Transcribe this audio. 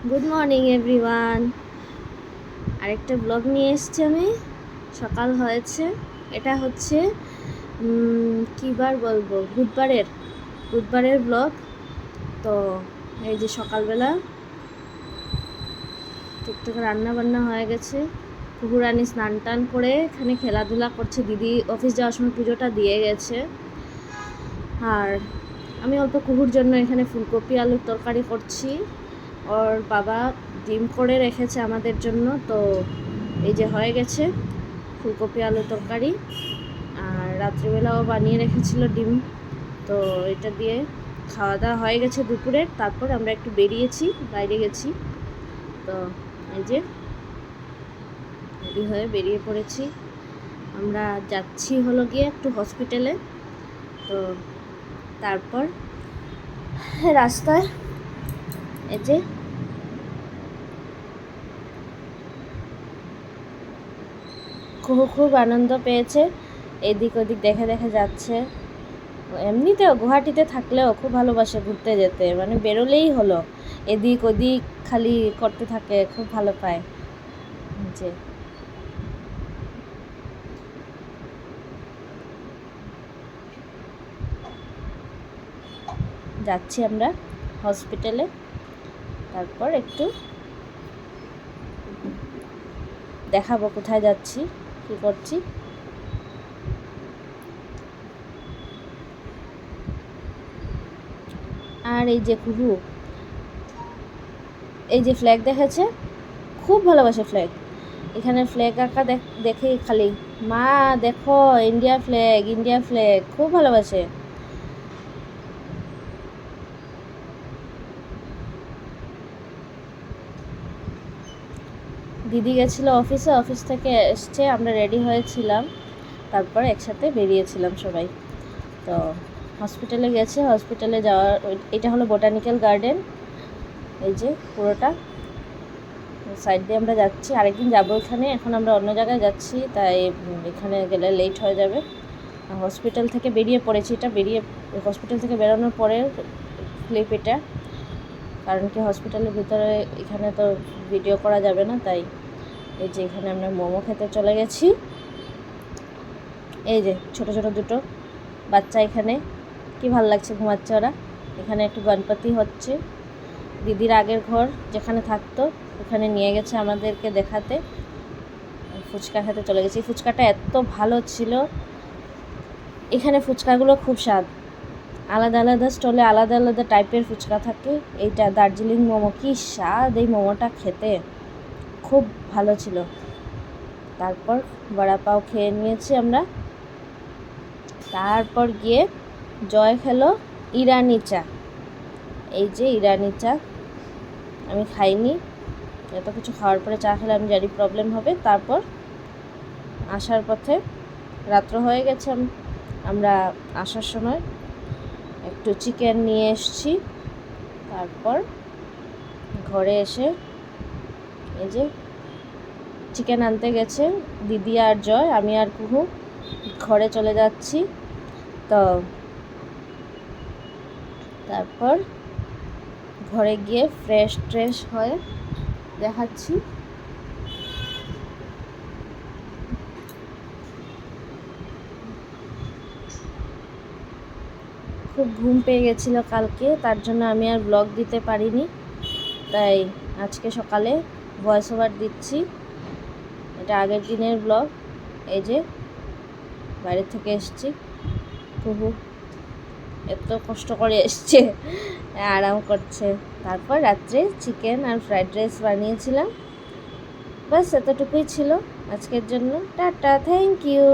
Good morning everyone. আরেকটা blog নিয়ে এসেছি আমি। সকাল হয়েছে, এটা হচ্ছে কী বার বলবো, বুধবারের ব্লগ। তো এই যে সকালবেলা টুকটাক রান্না বান্না হয়ে গেছে। কুকুরানি স্নান টান করে এখানে খেলাধুলা করছে। দিদি অফিস যাওয়ার সময় পুজোটা দিয়ে গেছে। আর আমি অল্প কুকুর জন্য এখানে ফুলকপি আলুর তরকারি করছি। ওর বাবা ডিম করে রেখেছে আমাদের জন্য, তো এই যে হয়ে গেছে ফুলকপি আলুর তরকারি। আর রাত্রিবেলাও বানিয়ে রেখেছিল ডিম, তো এটা দিয়ে খাওয়া দাওয়া হয়ে গেছে দুপুরের। তারপর আমরা একটু বেরিয়েছি, বাইরে গেছি। তো এই যে রেডি হয়ে বেরিয়ে পড়েছি। আমরা যাচ্ছি হলো গিয়ে একটু হসপিটালে। তো তারপর রাস্তায় এই যে খুব আনন্দ পেয়েছে, এদিক ওদিক দেখে দেখে যাচ্ছে। এমনিতেও গুয়াহাটিতে থাকলেও খুব ভালোবাসে ঘুরতে যেতে, মানে বেরোলেই হলো এদিক ওদিক খালি করতে থাকে, খুব ভালো পায়। যে যাচ্ছি আমরা হসপিটালে, তারপর একটু দেখাবো কোথায় যাচ্ছি, কী করছি। আর এই যে কুহু, এই যে ফ্ল্যাগ দেখেছে, খুব ভালোবাসে ফ্ল্যাগ। এখানে ফ্ল্যাগ আঁকা দেখেই খালি মা দেখো ইন্ডিয়া ফ্ল্যাগ, খুব ভালোবাসে। দিদি গেছিলো অফিসে, অফিস থেকে এসছে, আমরা রেডি হয়েছিলাম, তারপর একসাথে বেরিয়েছিলাম সবাই। তো হসপিটালে গেছে, হসপিটালে যাওয়ার এটা হলো বোটানিক্যাল গার্ডেন। এই যে পুরোটা সাইড দিয়ে আমরা যাচ্ছি, আরেকদিন যাবো এখানে। এখন আমরা অন্য জায়গায় যাচ্ছি, তাই এখানে গেলে লেট হয়ে যাবে। হসপিটাল থেকে বেরিয়ে পড়েছি, এটা হসপিটাল থেকে বেরোনোর পরে ক্লিপ এটা, কারণ কি হসপিটালের ভিতরে এখানে তো ভিডিও করা যাবে না, তাই এই যে এখানে আমরা মোমো খেতে চলে গেছি। এই যে ছোট ছোট দুটো বাচ্চা এখানে, কি ভালো লাগছে, ঘুমাচ্ছে ওরা। এখানে একটু গণপতি হচ্ছে। দিদির আগের ঘর যেখানে থাকতো ওখানে নিয়ে গেছে আমাদেরকে দেখাতে। ফুচকা খেতে চলে গেছি। ফুচকাটা এত ভালো ছিল, এখানে ফুচকাগুলো খুব স্বাদ, আলাদা আলাদা স্টলে আলাদা আলাদা টাইপের ফুচকা থাকে। এইটা দার্জিলিং মোমো, কি স্বাদ এই মোমোটা খেতে, খুব ভালো ছিল। তারপর বড়া পাও খেয়ে নিয়েছি আমরা। তারপর গিয়ে জয় খেলো ইরানি চা। এই যে ইরানি চা আমি খাইনি, এত কিছু খাওয়ার পরে চা খেলে আমি জানি প্রবলেম হবে। তারপর আসার পথে রাত্র হয়ে গেছে, আমরা আসার সময় একটু চিকেন নিয়ে এসেছি। তারপর ঘরে এসে এই যে চিকেন আনতে গেছে দিদি আর জয়, আমি আর কুহু ঘরে চলে যাচ্ছি। তো তারপর ঘরে গিয়ে ফ্রেশ হয়ে দেখাচ্ছি। খুব ঘুম পেয়ে গেছিলো কালকে, তার জন্য আমি আর ব্লগ দিতে পারিনি, তাই আজকে সকালে ভয়েস ওভার দিচ্ছি। এটা আগের দিনের ব্লগ। এই যে বাইরে থেকে এসছি, কুহু এত কষ্ট করে এসছে, আরাম করছে। তারপর রাত্রে চিকেন আর ফ্রাইড রাইস বানিয়েছিলাম, বাস এতটুকুই ছিল আজকের জন্য। Tata, thank you.